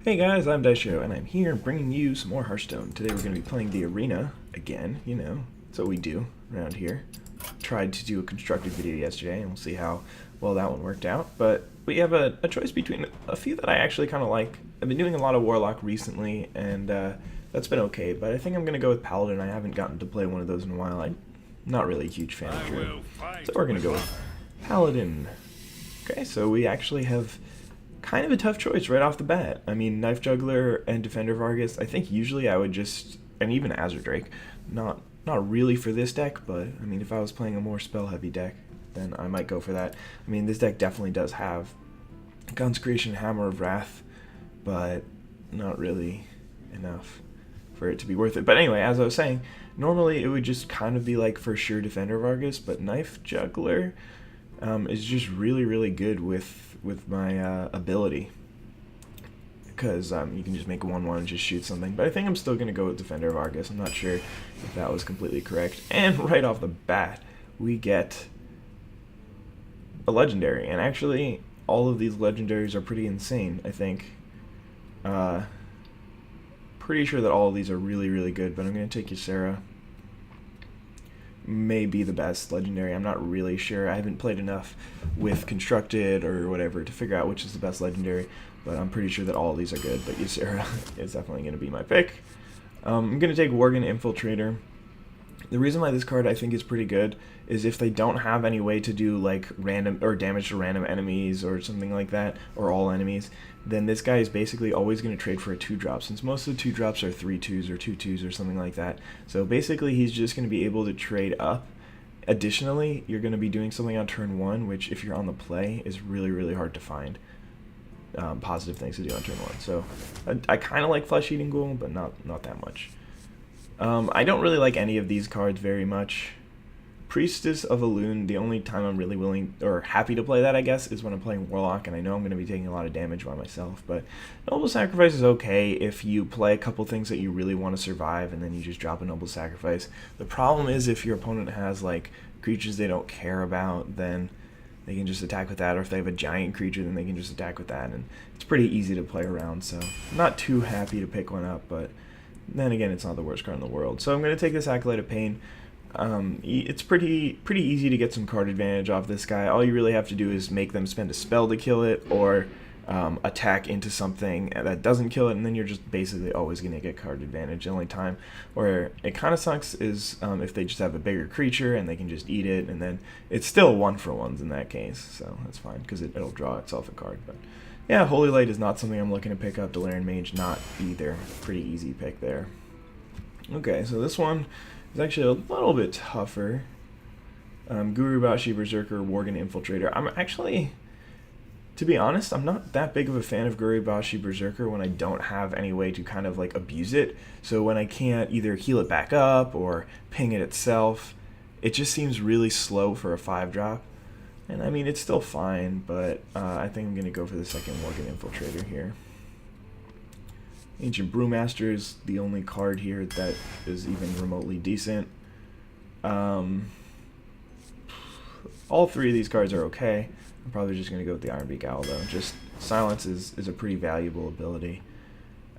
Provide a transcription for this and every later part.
Hey guys, I'm IzDaisho, and I'm here bringing you some more Hearthstone. Today we're going to be playing the arena again, that's what we do around here. Tried to do a constructed video yesterday, and we'll see how well that one worked out. But we have a choice between a few that I actually kind of like. I've been doing a lot of Warlock recently, and that's been okay, but I think I'm going to go with Paladin. I haven't gotten to play one of those in a while. I'm not really a huge fan of Druid. So we're going to go with Paladin. Okay, so we actually have kind of a tough choice right off the bat. I mean, Knife Juggler and Defender Vargas, I think usually I would just, and even Azure Drake, not really for this deck, but I mean, if I was playing a more spell-heavy deck, then I might go for that. I mean, this deck definitely does have Consecration, Hammer of Wrath, but not really enough for it to be worth it. But anyway, as I was saying, normally it would just kind of be like for sure Defender Vargas, but Knife Juggler is just really good with my ability, because you can just make a 1/1 and just shoot something. But I think I'm still going to go with Defender Vargas. I'm not sure if that was completely correct. And right off the bat, we get a legendary, and actually all of these legendaries are pretty insane. I think pretty sure that all of these are really good, but I'm going to take Ysera. May be the best legendary. I'm not really sure. I haven't played enough with Constructed or whatever to figure out which is the best legendary, but I'm pretty sure that all of these are good, but Ysera is definitely going to be my pick. I'm going to take Worgen Infiltrator. The reason why this card I think is pretty good is if they don't have any way to do like random or damage to random enemies or something like that, or all enemies, then this guy is basically always going to trade for a 2-drop, since most of the 2-drops are 3/2s or 2/2s or something like that. So basically he's just going to be able to trade up. Additionally, you're going to be doing something on turn 1, which if you're on the play is really hard to find positive things to do on turn 1. So I kind of like Flesh Eating Ghoul, but not that much. I don't really like any of these cards very much. Priestess of Elune, the only time I'm really willing or happy to play that, I guess, is when I'm playing Warlock, and I know I'm going to be taking a lot of damage by myself. But Noble Sacrifice is okay if you play a couple things that you really want to survive, and then you just drop a Noble Sacrifice. The problem is if your opponent has like creatures they don't care about, then they can just attack with that, or if they have a giant creature, then they can just attack with that, and it's pretty easy to play around. So I'm not too happy to pick one up, but then again, it's not the worst card in the world. So I'm going to take this Acolyte of Pain. It's pretty easy to get some card advantage off this guy. All you really have to do is make them spend a spell to kill it, or attack into something that doesn't kill it, and then you're just basically always going to get card advantage. The only time where it kind of sucks is if they just have a bigger creature and they can just eat it, and then it's still 1-for-1s in that case, so that's fine, because it'll draw itself a card. But yeah, Holy Light is not something I'm looking to pick up. Delirium Mage, not either. Pretty easy pick there. Okay, so this one is actually a little bit tougher. Gurubashi, Berserker, Worgen Infiltrator. I'm actually, to be honest, I'm not that big of a fan of Gurubashi Berserker when I don't have any way to kind of like abuse it. So when I can't either heal it back up or ping it itself, it just seems really slow for a 5-drop. And I mean, it's still fine, but I think I'm going to go for the second Worgen Infiltrator here. Ancient Brewmaster is the only card here that is even remotely decent. All 3 of these cards are okay. I'm probably just going to go with the Ironbeak Owl, though. Just Silence is a pretty valuable ability.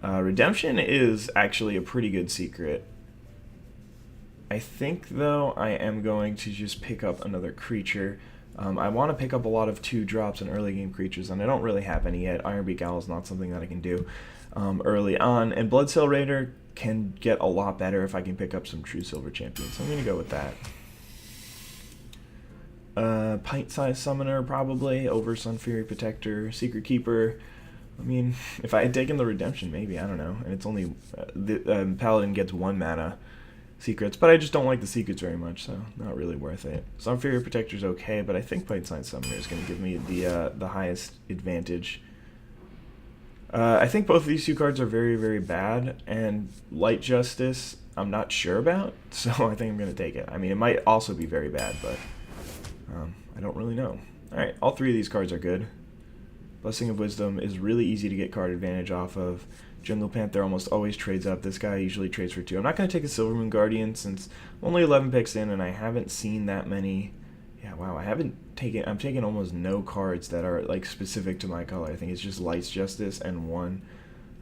Redemption is actually a pretty good secret. I think, though, I am going to just pick up another creature. I want to pick up a lot of 2-drops and early game creatures, and I don't really have any yet. Ironbeak Owl is not something that I can do early on, and Bloodsail Raider can get a lot better if I can pick up some True Silver Champions, so I'm going to go with that. Pint-sized Summoner probably over Sun Fury Protector, Secret Keeper. I mean, if I had taken the Redemption, maybe, I don't know. And it's only Paladin gets 1 mana secrets, but I just don't like the secrets very much, so not really worth it. Sun Fury Protector's okay, but I think Pint-sized Summoner is going to give me the highest advantage. I think both of these 2 cards are very bad, and Light Justice I'm not sure about, so I think I'm going to take it. I mean, it might also be very bad, but I don't really know. Alright, all 3 of these cards are good. Blessing of Wisdom is really easy to get card advantage off of. Jungle Panther almost always trades up. This guy usually trades for 2. I'm not going to take a Silvermoon Guardian since I'm only 11 picks in and I haven't seen that many. Yeah, wow, I'm taking almost no cards that are like specific to my color. I think it's just Light's Justice and 1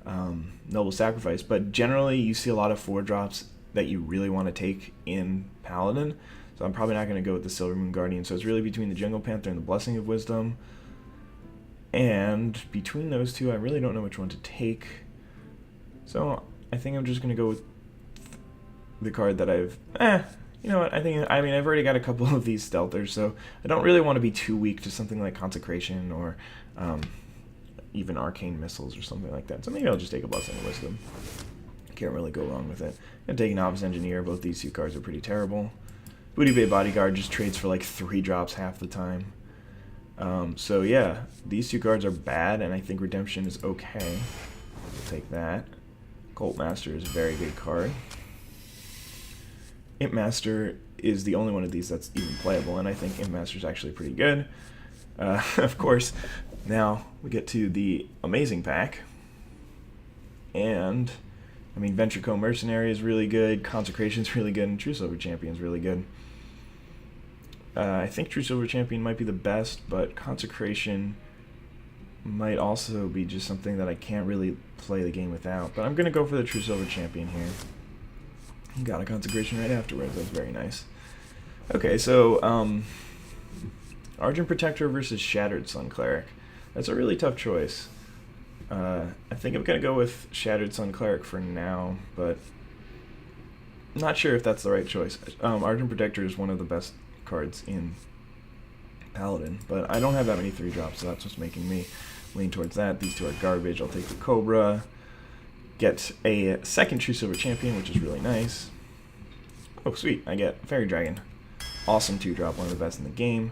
Noble Sacrifice. But generally, you see a lot of 4-drops that you really want to take in Paladin. So I'm probably not going to go with the Silver Moon Guardian. So it's really between the Jungle Panther and the Blessing of Wisdom. And between those two, I really don't know which one to take. So I think I'm just going to go with the card that I've... you know what, I mean, I've already got a couple of these stealthers, so I don't really want to be too weak to something like Consecration or even Arcane Missiles or something like that. So maybe I'll just take a Blessing of Wisdom. Can't really go wrong with it. And take Novice Engineer. Both these two cards are pretty terrible. Booty Bay Bodyguard just trades for like 3 drops half the time. So yeah, these two cards are bad, and I think Redemption is okay. I'll take that. Cult Master is a very good card. Imp Master is the only one of these that's even playable, and I think Imp Master is actually pretty good. Of course, now we get to the amazing pack. And, I mean, Venture Co. Mercenary is really good, Consecration is really good, and True Silver Champion is really good. I think True Silver Champion might be the best, but Consecration might also be just something that I can't really play the game without. But I'm going to go for the True Silver Champion here. Got a Consecration right afterwards. That's very nice. Okay, so Argent Protector versus Shattered Sun Cleric. That's a really tough choice. I think I'm going to go with Shattered Sun Cleric for now, but I'm not sure if that's the right choice. Argent Protector is one of the best cards in Paladin, but I don't have that many 3-drops, so that's what's making me lean towards that. These two are garbage. I'll take the Cobra. Get a second True Silver Champion, which is really nice. Oh, sweet. I get Fairy Dragon. Awesome 2-drop, one of the best in the game.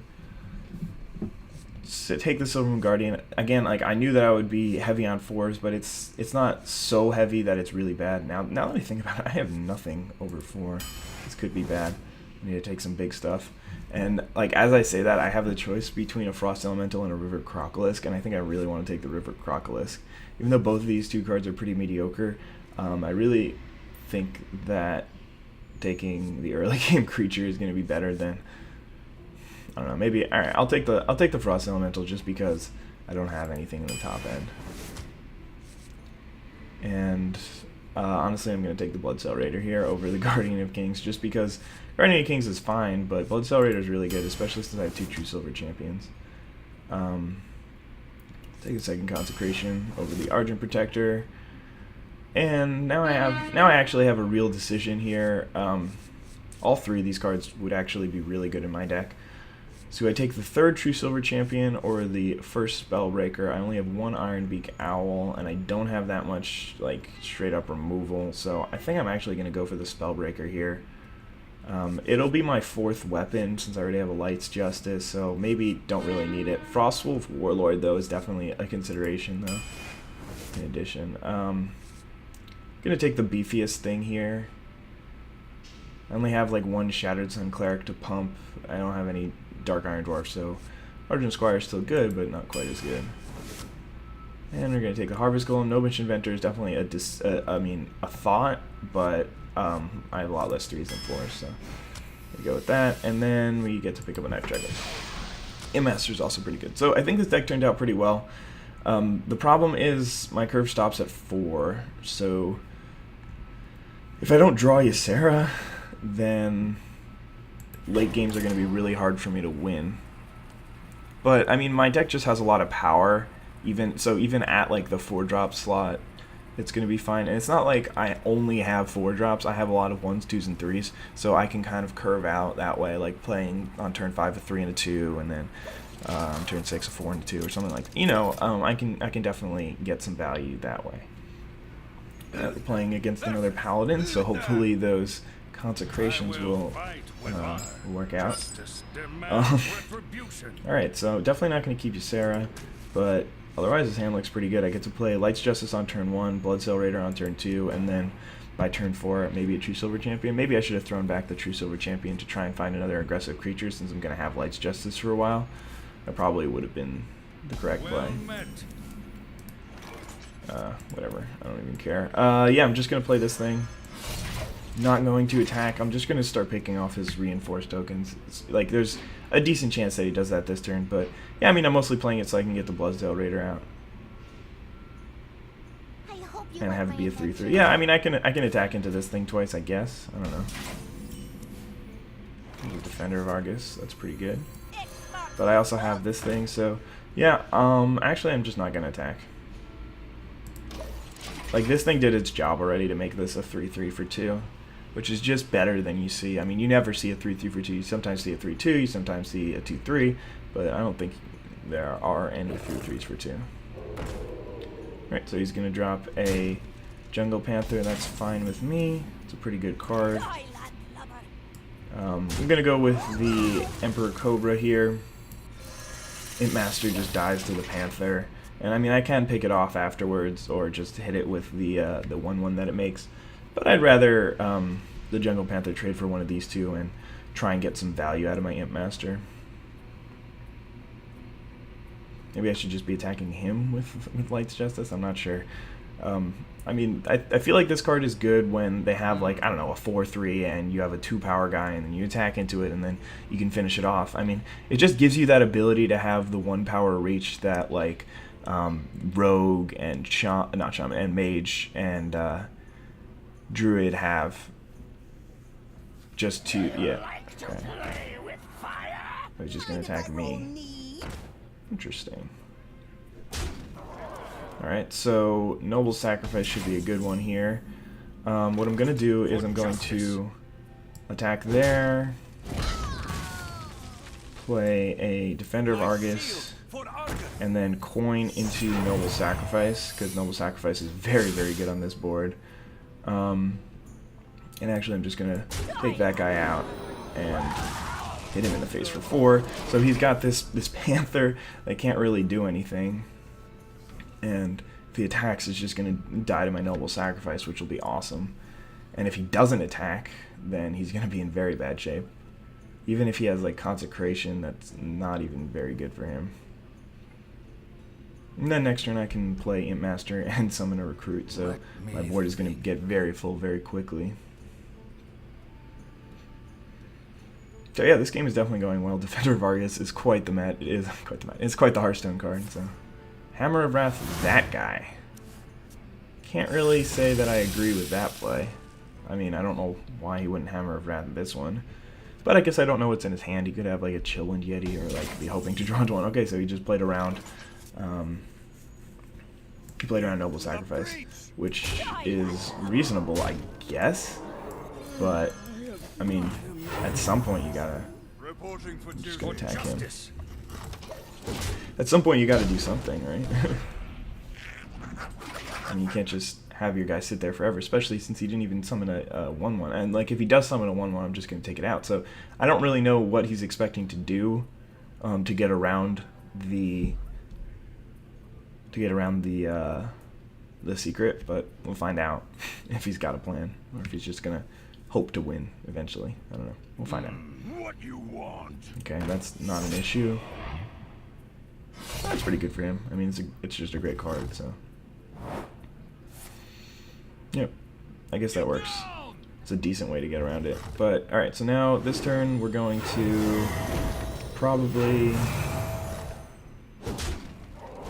So take the Silver Moon Guardian. Again, like, I knew that I would be heavy on 4s, but it's not so heavy that it's really bad. Now that I think about it, I have nothing over 4. This could be bad. I need to take some big stuff. And, like, as I say that, I have the choice between a Frost Elemental and a River Crocolisk, and I think I really want to take the River Crocolisk. Even though both of these two cards are pretty mediocre, I really think that taking the early game creature is going to be better than, I don't know, maybe, alright, I'll take the Frost Elemental just because I don't have anything in the top end. And honestly, I'm going to take the Bloodcell Raider here over the Guardian of Kings, just because Guardian of Kings is fine, but Bloodcell Raider is really good, especially since I have 2 True Silver Champions. Take a second Consecration over the Argent Protector. And now I actually have a real decision here. All 3 of these cards would actually be really good in my deck. So I take the 3rd True Silver Champion or the 1st Spellbreaker. I only have 1 Ironbeak Owl, and I don't have that much like straight up removal. So I think I'm actually going to go for the Spellbreaker here. It'll be my 4th weapon since I already have a Light's Justice, so maybe don't really need it. Frostwolf Warlord, though, is definitely a consideration, though, in addition. I'm going to take the beefiest thing here. I only have, like, 1 Shattered Sun Cleric to pump. I don't have any Dark Iron Dwarf, so Argent Squire is still good, but not quite as good. And we're going to take the Harvest Golem. Nobish Inventor is definitely a thought, but I have a lot less 3s than 4s, so we go with that. And then we get to pick up a Knife Dragon. Imp Master is also pretty good. So I think this deck turned out pretty well. The problem is my curve stops at 4, so if I don't draw Ysera, then late games are going to be really hard for me to win. But I mean, my deck just has a lot of power. Even at like the 4-drop slot, it's going to be fine. And it's not like I only have 4-drops. I have a lot of 1s, 2s, and 3s, so I can kind of curve out that way, like playing on turn 5 a 3 and a 2, and then on turn 6 a 4 and a 2, or something like that. You know, I can definitely get some value that way. Playing against another Paladin, so hopefully those Consecrations will work out. Alright, so definitely not going to keep Ysera, but otherwise his hand looks pretty good. I get to play Light's Justice on turn 1, Bloodcell Raider on turn 2, and then by turn 4 maybe a True Silver Champion. Maybe I should have thrown back the True Silver Champion to try and find another aggressive creature, since I'm going to have Light's Justice for a while. That probably would have been the correct play. Whatever, I don't even care. Yeah, I'm just going to play this thing. Not going to attack. I'm just going to start picking off his reinforced tokens. Like, there's a decent chance that he does that this turn, but yeah, I mean, I'm mostly playing it so I can get the Bloodcell Raider out. and have it be a 3/3. Yeah, I mean, I can attack into this thing twice, I guess. I don't know. The Defender of Argus, that's pretty good. But I also have this thing, so yeah. Actually, I'm just not gonna attack. Like, this thing did its job already to make this a 3/3 for 2, which is just better than you see. I mean, you never see a 3/3 for 2. You sometimes see a 3/2, you sometimes see a 2/3, but I don't think there are any 3/3s for 2. Alright, so he's gonna drop a Jungle Panther. That's fine with me. It's a pretty good card. I'm gonna go with the Emperor Cobra here. Imp Master just dies to the Panther, and I mean, I can pick it off afterwards or just hit it with the 1/1 that it makes, but I'd rather the Jungle Panther trade for one of these two and try and get some value out of my Imp Master. Maybe I should just be attacking him with Light's Justice. I'm not sure. I mean, I feel like this card is good when they have, like, I don't know, a 4/3 and you have a 2-power guy and then you attack into it and then you can finish it off. I mean, it just gives you that ability to have the 1-power reach that, like, Rogue and and Mage and Druid have. Just to, yeah. Okay. So he's just going to attack me. Interesting. Alright, so Noble Sacrifice should be a good one here. What I'm going to do is I'm going to attack there, play a Defender of Argus, and then coin into Noble Sacrifice, because Noble Sacrifice is very, very good on this board. And actually I'm just going to take that guy out and hit him in the face for 4. So he's got this Panther that can't really do anything. And if he attacks, it's just going to die to my Noble Sacrifice, which will be awesome. And if he doesn't attack, then he's going to be in very bad shape. Even if he has, like, Consecration, that's not even very good for him. And then next turn I can play Imp Master and summon a Recruit, so my board is going to get very full very quickly. So yeah, this game is definitely going well. Defender of Argus is quite the It's quite the Hearthstone card. So Hammer of Wrath, that guy. Can't really say that I agree with that play. I mean, I don't know why he wouldn't Hammer of Wrath this one. But I guess I don't know what's in his hand. He could have like a Chillwind Yeti or like be hoping to draw into one. Okay, so he just played around. He played around Noble Sacrifice, which is reasonable, I guess. But I mean, at some point you gotta. I'm just gonna attack him. At some point you gotta do something, right? I mean, you can't just have your guy sit there forever, especially since he didn't even summon a 1/1. And like, if he does summon a 1/1, I'm just gonna take it out. So I don't really know what he's expecting to do to get around the secret, but we'll find out if he's got a plan or if he's just gonna hope to win eventually. I don't know. We'll find out. What you want? Okay, that's not an issue. That's pretty good for him. I mean, it's just a great card, so. Yep, I guess that works. It's a decent way to get around it. But alright, so now this turn we're going to probably.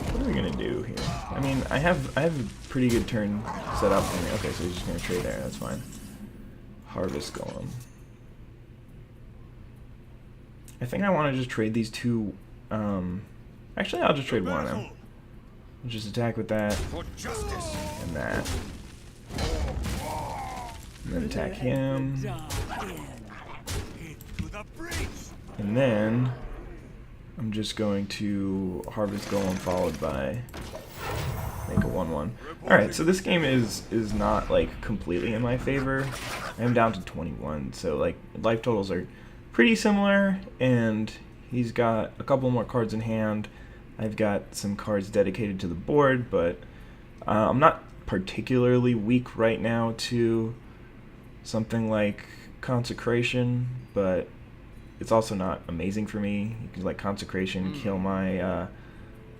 What are we gonna do here? I mean, I have a pretty good turn set up for me. Okay, so he's just gonna trade there. That's fine. Harvest Golem. I think I want to just trade these two. Actually, I'll just trade one of them. I'll just attack with that and that, and then attack him, and then I'm just going to Harvest Golem followed by make a 1/1. Alright, so this game is not like completely in my favor. I am down to 21, so like life totals are pretty similar, and he's got a couple more cards in hand. I've got some cards dedicated to the board, but I'm not particularly weak right now to something like Consecration, but it's also not amazing for me. You can like Consecration, kill my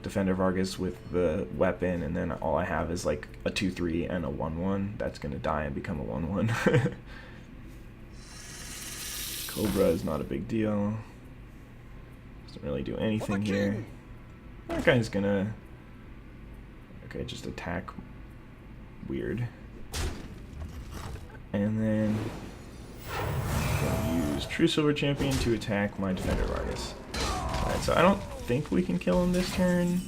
Defender of Argus with the weapon, and then all I have is like a 2/3 and a 1/1. That's gonna die and become a 1/1. Cobra is not a big deal. Doesn't really do anything here. That guy's gonna. Okay, just attack weird. And then I'm gonna use True Silver Champion to attack my Defender Vargas. Alright, so I don't think we can kill him this turn.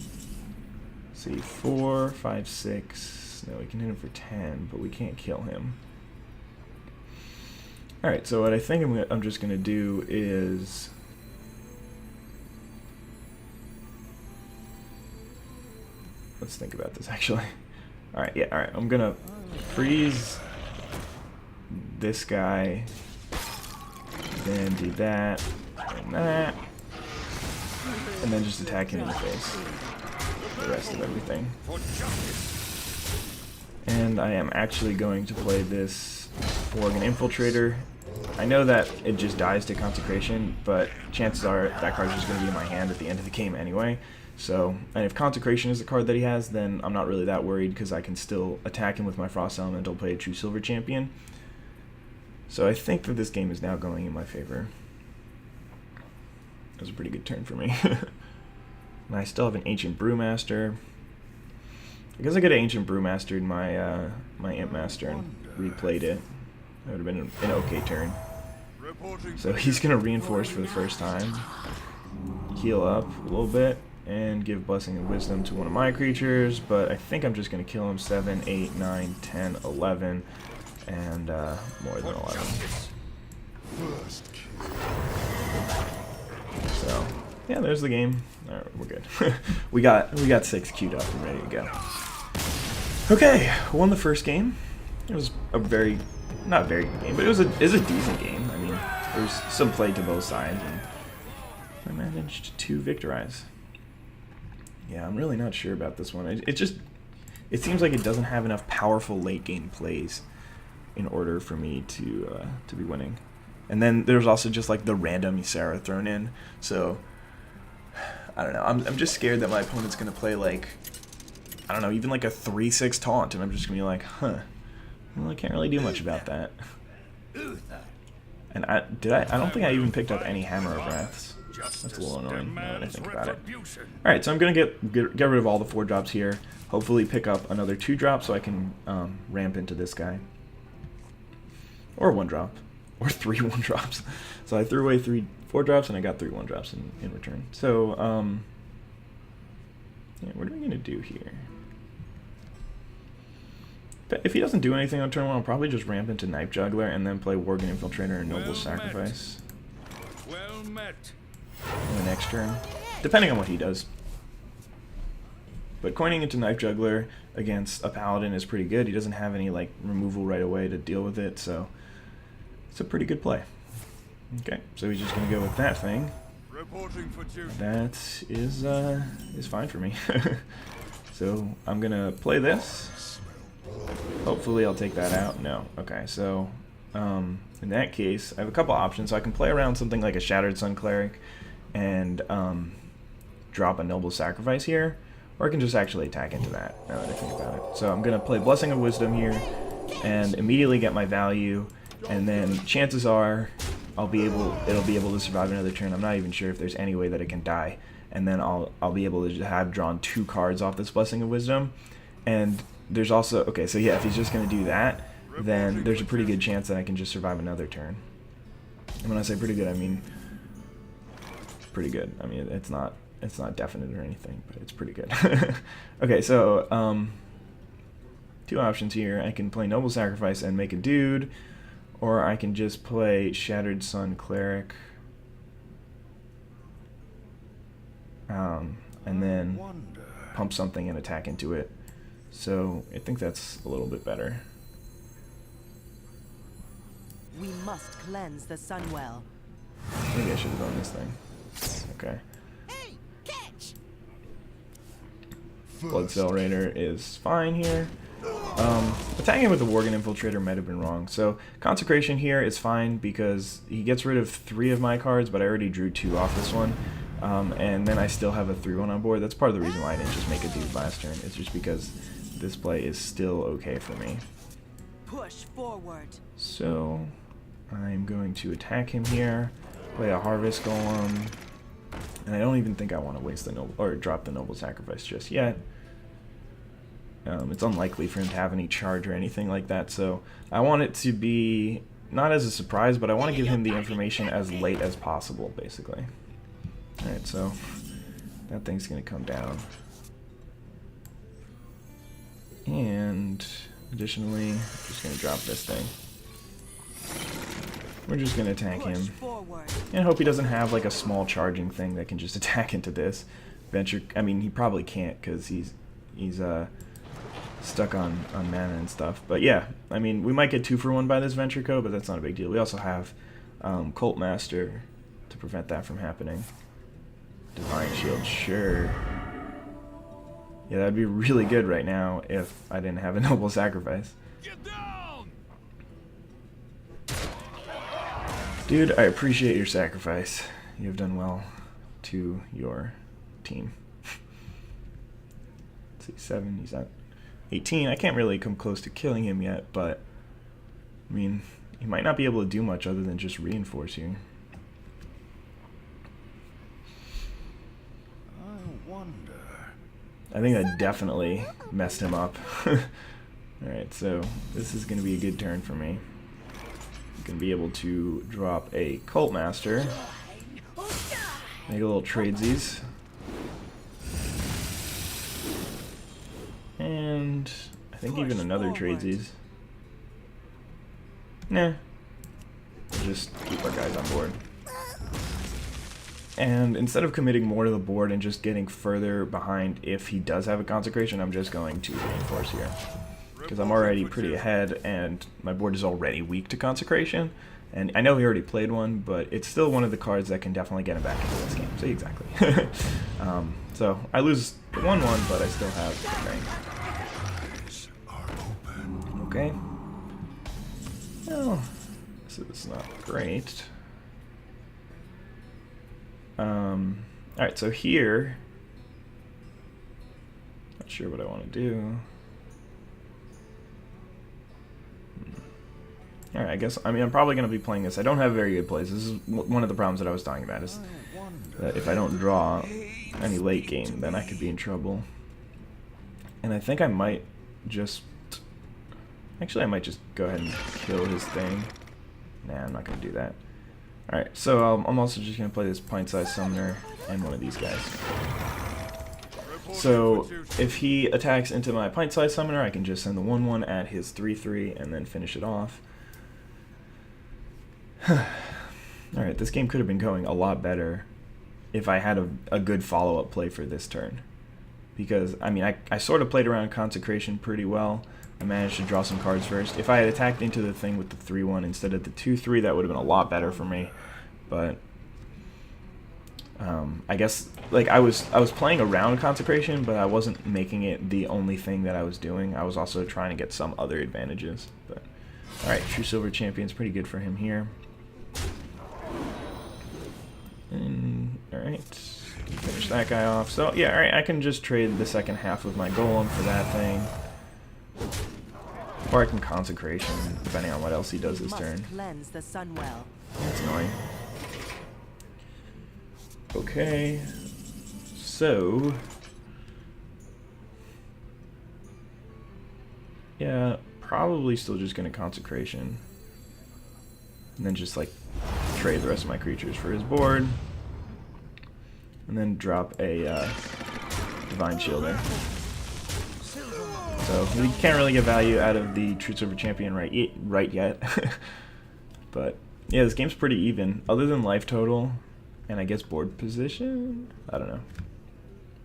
Let's see, 4, 5, 6. No, we can hit him for 10, but we can't kill him. Alright, so what I think I'm just gonna do is let's think about this actually. Alright, yeah, alright. I'm gonna freeze this guy, then do that, and that, and then just attack him in the face. The rest of everything. And I am actually going to play this Worgen Infiltrator. I know that it just dies to Consecration, but chances are that card's just going to be in my hand at the end of the game anyway. So, and if Consecration is the card that he has, then I'm not really that worried because I can still attack him with my Frost Elemental, play a True Silver Champion. So I think that this game is now going in my favor. That was a pretty good turn for me. And I still have an Ancient Brewmaster. I guess I could have Ancient Brewmastered my my Imp Master and replayed it. That would have been an okay turn. So he's going to reinforce for the first time. Heal up a little bit. And give Blessing of Wisdom to one of my creatures. But I think I'm just going to kill him 7, 8, 9, 10, 11. And more than 11. So, yeah, there's the game. Alright, we're good. we got 6 queued up and ready to go. Okay, won the first game. It was a not very good game, but it was a decent game. I mean, there's some play to both sides, and I managed to victorize. Yeah, I'm really not sure about this one. It seems like it doesn't have enough powerful late game plays in order for me to be winning. And then there's also just like the random Ysera thrown in. So I don't know. I'm just scared that my opponent's gonna play like, I don't know, even like a 3/6 taunt, and I'm just gonna be like, huh. Well, I can't really do much about that. And I don't think I even picked up any Hammer of Wraths. That's a little annoying now that I think about it. Alright, so I'm gonna get rid of all the 4-drops here. Hopefully pick up another 2-drop so I can ramp into this guy. Or 1-drop. Or 3 1-drops. So I threw away 3 4-drops and I got 3 1-drops in return. So, yeah, what are we going to do here? But if he doesn't do anything on turn 1, I'll probably just ramp into Knife Juggler and then play Worgen Infiltrator and Noble Sacrifice. Well met. On the next turn. Depending on what he does. But coining into Knife Juggler against a Paladin is pretty good. He doesn't have any like removal right away to deal with it, so it's a pretty good play. Okay, so he's just gonna go with that thing. That is fine for me. So I'm gonna play this. Hopefully I'll take that out. No. Okay, so in that case, I have a couple options. So I can play around something like a Shattered Sun Cleric and drop a Noble Sacrifice here. Or I can just actually attack into that, now that I think about it. So I'm going to play Blessing of Wisdom here, and immediately get my value, and then chances are it'll be able to survive another turn. I'm not even sure if there's any way that it can die. And then I'll be able to have drawn 2 cards off this Blessing of Wisdom. And there's also, okay, so yeah, if he's just going to do that, then there's a pretty good chance that I can just survive another turn. And when I say pretty good, I mean pretty good. I mean, it's not definite or anything, but it's pretty good. Okay, so 2 options here. I can play Noble Sacrifice and make a dude, or I can just play Shattered Sun Cleric, and then pump something and attack into it. So I think that's a little bit better. We must cleanse the Sunwell. Maybe I should have done this thing. Okay. Blood Cell Raider is fine here. Attacking with the Worgen Infiltrator might have been wrong. So Consecration here is fine because he gets rid of 3 of my cards, but I already drew 2 off this one. And then I still have a 3/1 on board. That's part of the reason why I didn't just make a dude last turn. It's just because this play is still okay for me. Push forward. So I'm going to attack him here, play a Harvest Golem, and I don't even think I want to waste the Noble, or drop the Noble Sacrifice just yet. It's unlikely for him to have any charge or anything like that, so I want it to be not as a surprise, but I want to give him the information as late as possible, basically. Alright, so that thing's going to come down. And additionally, I'm just going to drop this thing. We're just going to attack him. And hope he doesn't have like a small charging thing that can just attack into this. Venture, I mean, he probably can't because he's stuck on mana and stuff. But yeah, I mean, we might get 2 for 1 by this Venture Code, but that's not a big deal. We also have Cult Master to prevent that from happening. Divine Shield, sure. Yeah, that'd be really good right now if I didn't have a Noble Sacrifice. Get down! Dude, I appreciate your sacrifice. You have done well to your team. Let's see, 7, he's at 18. I can't really come close to killing him yet, but I mean, he might not be able to do much other than just reinforce here. I think that definitely messed him up. Alright, so this is going to be a good turn for me. I'm going to be able to drop a Cult Master. Make a little tradesies. And I think even another tradesies. Nah. We'll just keep our guys on board. And instead of committing more to the board and just getting further behind if he does have a consecration, I'm just going to reinforce here. Because I'm already pretty ahead and my board is already weak to consecration. And I know he already played one, but it's still one of the cards that can definitely get him back into this game. So exactly. So I lose the 1-1, but I still have the thing. Okay. Well, this is not great. Alright, so here, not sure what I want to do. Alright, I guess, I mean, I'm probably going to be playing this. I don't have very good plays. This is one of the problems that I was talking about, is that if I don't draw any late game, then I could be in trouble. And I think I might just, actually I might just go ahead and kill his thing. Nah, I'm not going to do that. Alright, so I'm also just going to play this pint-sized summoner and one of these guys. So if he attacks into my pint-sized summoner, I can just send the 1-1 at his 3-3 and then finish it off. Alright, this game could have been going a lot better if I had a good follow-up play for this turn. Because, I mean, I sort of played around Consecration pretty well. I managed to draw some cards first. If I had attacked into the thing with the 3-1 instead of the 2-3, that would have been a lot better for me. But I guess, like, I was playing around Consecration, but I wasn't making it the only thing that I was doing. I was also trying to get some other advantages. But alright, True Silver Champion's pretty good for him here. And alright, finish that guy off. So yeah, alright, I can just trade the second half of my Golem for that thing. Or I can Consecration, depending on what else he does this turn. Cleanse the Sunwell. That's annoying. Okay, so yeah, probably still just gonna Consecration, and then just like trade the rest of my creatures for his board, and then drop a Divine Shielder. So we can't really get value out of the True Silver Champion right yet. But yeah, this game's pretty even, other than life total and I guess board position. I don't know.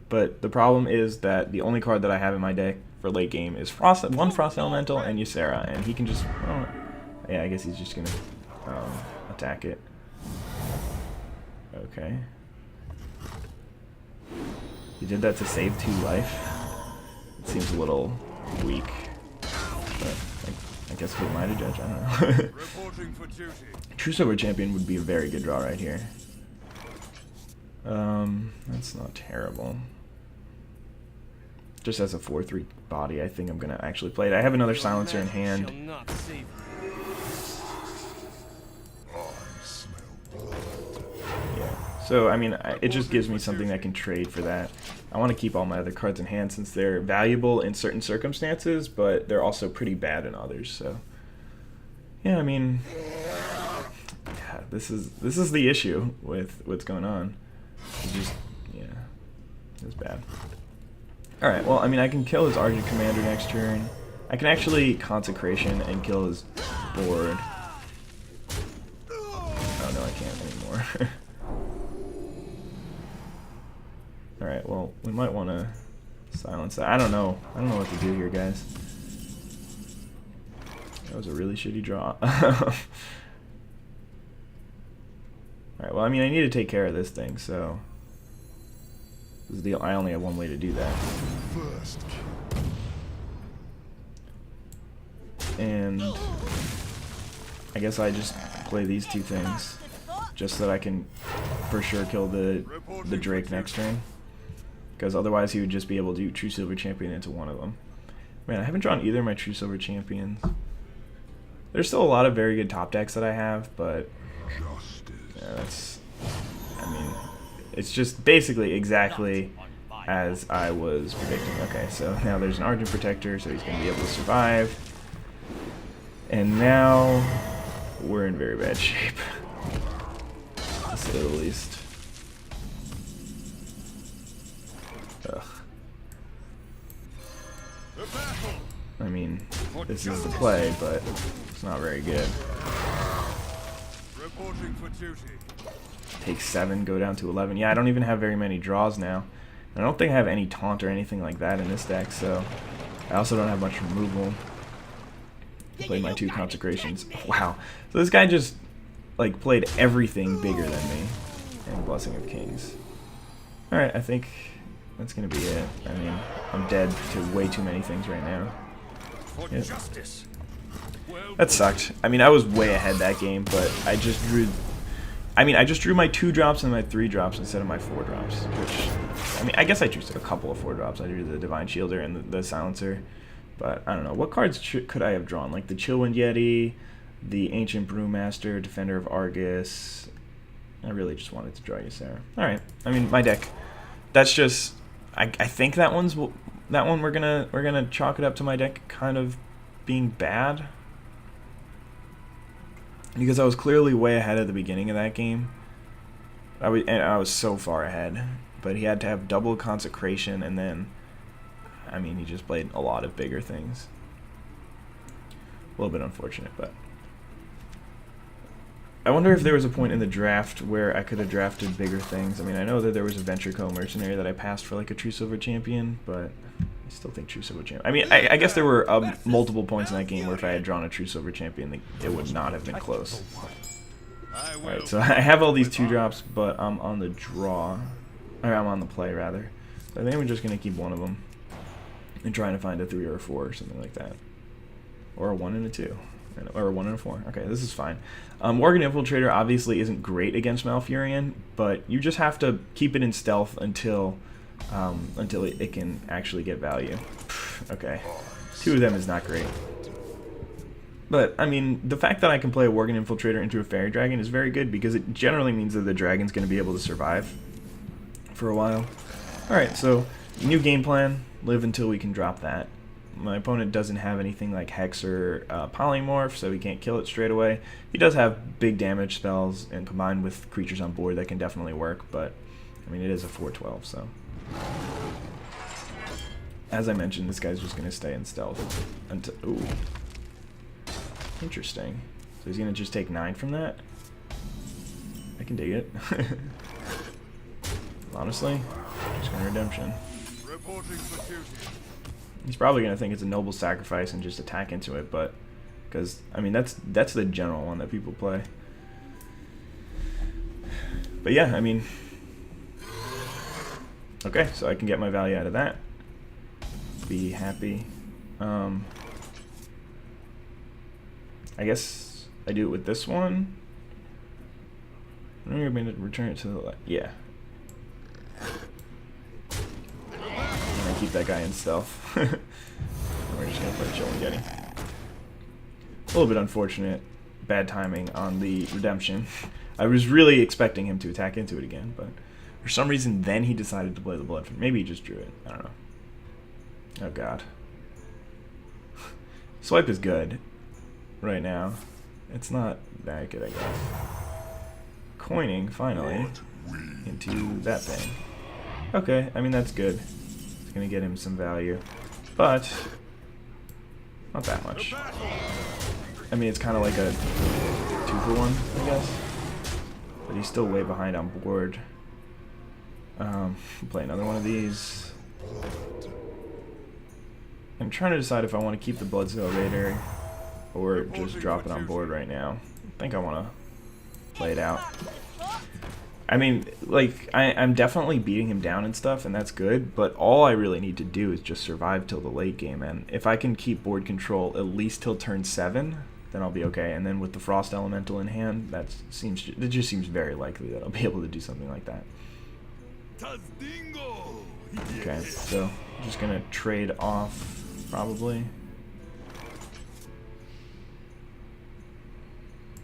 But the problem is that the only card that I have in my deck for late game is one Frost Elemental and Ysera, and he can just, well, yeah, I guess he's just gonna attack it. Okay. He did that to save 2 life. It seems a little weak, but I guess who am I to judge? I don't know. True Silver Champion would be a very good draw right here. That's not terrible. Just as a 4/3 body, I think I'm gonna actually play it. I have another Silencer in hand. Yeah. So I mean, it just gives me something that can trade for that. I want to keep all my other cards in hand since they're valuable in certain circumstances, but they're also pretty bad in others. So, yeah, I mean, yeah, this is the issue with what's going on. It's just, yeah, it's bad. All right, well, I mean, I can kill his Argent Commander next turn. I can actually Consecration and kill his board. Oh no, I can't anymore. Alright, well, we might want to silence that. I don't know. I don't know what to do here, guys. That was a really shitty draw. Alright, well, I mean, I need to take care of this thing, so... This is the, I only have one way to do that. And... I guess I just play these two things. Just so that I can for sure kill the Drake next turn. Because otherwise he would just be able to do True Silver Champion into one of them. Man, I haven't drawn either of my True Silver Champions. There's still a lot of very good top decks that I have, but yeah, that's, I mean, it's just basically exactly as I was predicting. Okay, so now there's an Argent Protector, so he's going to be able to survive. And now we're in very bad shape, to say the least. Ugh. I mean, this is the play, but it's not very good. Take 7, go down to 11. Yeah, I don't even have very many draws now. And I don't think I have any taunt or anything like that in this deck, so I also don't have much removal. Played my 2 consecrations. Wow. So this guy just like played everything bigger than me. And Blessing of Kings. Alright, I think that's gonna be it. I mean, I'm dead to way too many things right now. Yeah. That sucked. I mean, I was way ahead that game, but I just drew... I mean, I just drew my 2 drops and my 3 drops instead of my 4 drops, which... I mean, I guess I drew a couple of 4 drops. I drew the Divine Shielder and the Silencer, but I don't know. What cards could I have drawn? Like the Chillwind Yeti, the Ancient Brewmaster, Defender of Argus... I really just wanted to draw Ysera. Alright, I mean, my deck... That's just... I think that one we're gonna chalk it up to my deck kind of being bad, because I was clearly way ahead at the beginning of that game. I was so far ahead, but he had to have double Consecration, and then, I mean, he just played a lot of bigger things. A little bit unfortunate, but I wonder if there was a point in the draft where I could have drafted bigger things. I mean, I know that there was a Venture Co. Mercenary that I passed for like a True Silver Champion, but I still think True Silver Champion. I mean, I guess there were multiple points in that game where if I had drawn a True Silver Champion, it would not have been close. Alright, so I have all these 2 drops, but I'm on the draw. Or I'm on the play, rather. So I think I'm just going to keep one of them and trying to find a 3 or a 4 or something like that. Or a 1 and a 2. Or a 1 and a 4. Okay, this is fine. Worgen Infiltrator obviously isn't great against Malfurion, but you just have to keep it in stealth until it can actually get value. Okay, 2 of them is not great. But, I mean, the fact that I can play a Worgen Infiltrator into a Fairy Dragon is very good, because it generally means that the dragon's going to be able to survive for a while. Alright, so, new game plan. Live until we can drop that. My opponent doesn't have anything like Hex or Polymorph, so he can't kill it straight away. He does have big damage spells, and combined with creatures on board, that can definitely work, but, I mean, it is a 4/12, so... As I mentioned, this guy's just going to stay in stealth until... Ooh. Interesting. So he's going to just take 9 from that? I can dig it. Honestly, just going to Redemption. He's probably going to think it's a noble sacrifice and just attack into it, but... Because, I mean, that's the general one that people play. But yeah, I mean... Okay, so I can get my value out of that. Be happy. I guess I do it with this one. I'm going to return it to the left. Yeah. I'm going to keep that guy in stealth. We're just going to play Chillwind Yeti. A little bit unfortunate. Bad timing on the Redemption. I was really expecting him to attack into it again, but For some reason, then he decided to play the Blood Fin. Maybe he just drew it. I don't know. Oh, God. Swipe is good right now. It's not that good, I guess. Coining, finally, into that thing. Okay, I mean, that's good. It's going to get him some value. But, not that much. I mean, it's kind of like a 2-for-1, I guess. But he's still way behind on board. Play another one of these. I'm trying to decide if I want to keep the Bloodsail Raider or just drop it on board right now. I think I want to play it out. I mean, like, I'm definitely beating him down and stuff, and that's good, but all I really need to do is just survive till the late game, and if I can keep board control at least till turn 7, then I'll be okay, and then with the Frost Elemental in hand, it just seems very likely that I'll be able to do something like that. Okay, so I'm just gonna trade off, probably.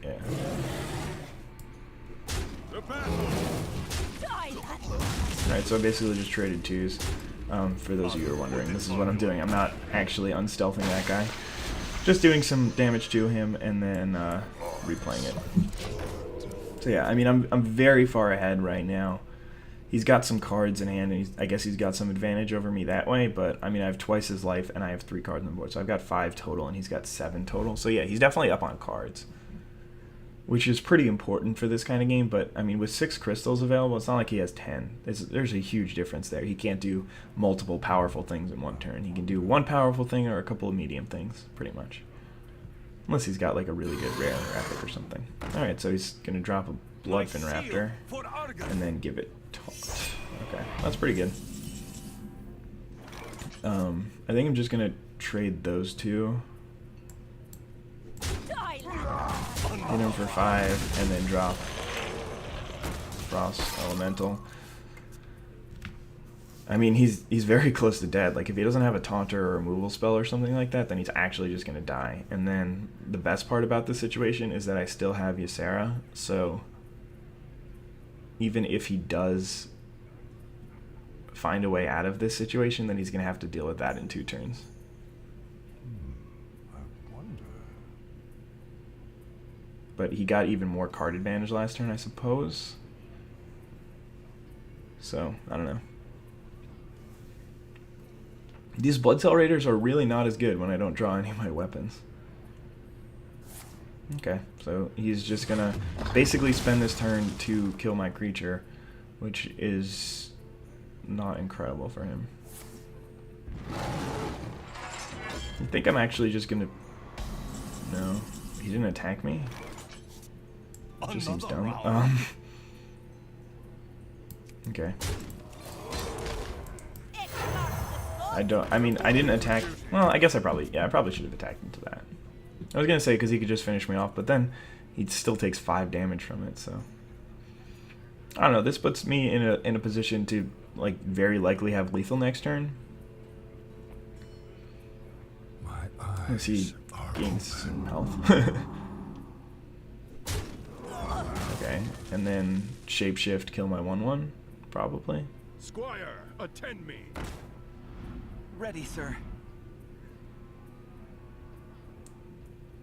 Yeah. Alright, so I basically just traded 2s. For those of you who are wondering, this is what I'm doing. I'm not actually unstealthing that guy. Just doing some damage to him and then replaying it. So yeah, I mean, I'm very far ahead right now. He's got some cards in hand, and I guess he's got some advantage over me that way, but I mean, I have twice his life, and I have 3 cards on the board, so I've got 5 total, and he's got 7 total. So yeah, he's definitely up on cards, which is pretty important for this kind of game, but I mean, with 6 crystals available, it's not like he has 10. There's a huge difference there. He can't do multiple powerful things in one turn. He can do one powerful thing or a couple of medium things, pretty much. Unless he's got like a really good rare Rapid or something. Alright, so he's going to drop a Bloodfin Raptor, and then give it Taunt. Okay, that's pretty good. I think I'm just going to trade those 2. Hit him for 5, and then drop Frost Elemental. I mean, he's very close to dead. Like, if he doesn't have a Taunter or removal spell or something like that, then he's actually just going to die. And then the best part about this situation is that I still have Ysera, so even if he does find a way out of this situation, then he's going to have to deal with that in 2 turns. But he got even more card advantage last turn, I suppose. So, I don't know. These Bloodsail Raiders are really not as good when I don't draw any of my weapons. Okay, so he's just gonna basically spend this turn to kill my creature, which is not incredible for him. I think I'm actually just gonna... No, he didn't attack me? It just seems dumb. Okay. I mean, I didn't attack... Well, I guess I probably should have attacked into that. I was gonna say, because he could just finish me off, but then he still takes 5 damage from it, so... I don't know, this puts me in a position to, like, very likely have lethal next turn. Unless he gains some health. Okay, and then shapeshift, kill my 1/1, probably. Squire, attend me. Ready, sir.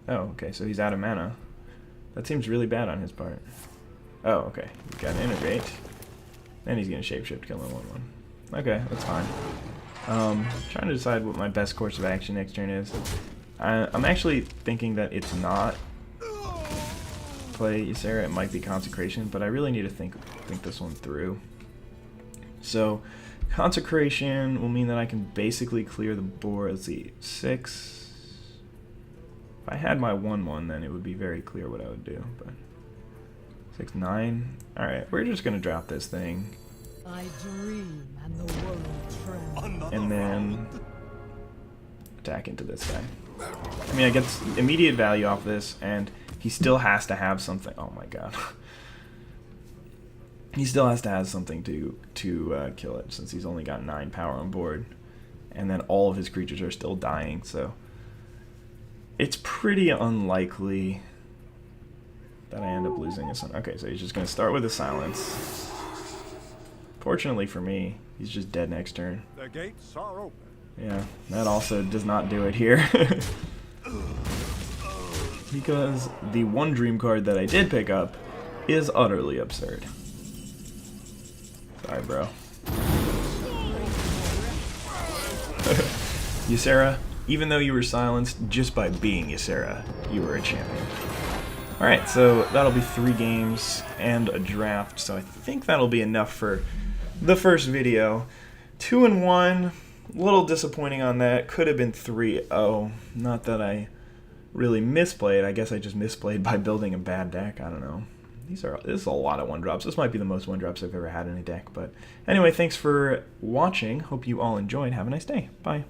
Oh, okay, so he's out of mana. That seems really bad on his part. Oh, okay, he's got to integrate. Then he's going to shapeshift, kill my 1/1. Okay, that's fine. Trying to decide what my best course of action next turn is. I'm actually thinking that it's not play Ysera, it might be Consecration, but I really need to think this one through. So, Consecration will mean that I can basically clear the board. Let's see, 6. If I had my 1/1, then it would be very clear what I would do, but 6, 9. Alright, we're just gonna drop this thing. I dream and the world trembles. And then attack into this guy. I mean, I get immediate value off this, and he still has to have something. Oh my god. He still has to have something to kill it, since he's only got 9 power on board. And then all of his creatures are still dying, so it's pretty unlikely that I end up losing this one. Okay, so he's just going to start with a silence. Fortunately for me, he's just dead next turn. The gates are open. Yeah, that also does not do it here. Because the one dream card that I did pick up is utterly absurd. Sorry, bro. Ysera, even though you were silenced, just by being Ysera, you were a champion. Alright, so that'll be 3 games and a draft, so I think that'll be enough for the first video. 2-1, a little disappointing on that. Could have been 3-0. Not that I really misplayed. I guess I just misplayed by building a bad deck. I don't know. This is a lot of 1-drops. This might be the most 1-drops I've ever had in a deck. But anyway, thanks for watching. Hope you all enjoyed. Have a nice day. Bye.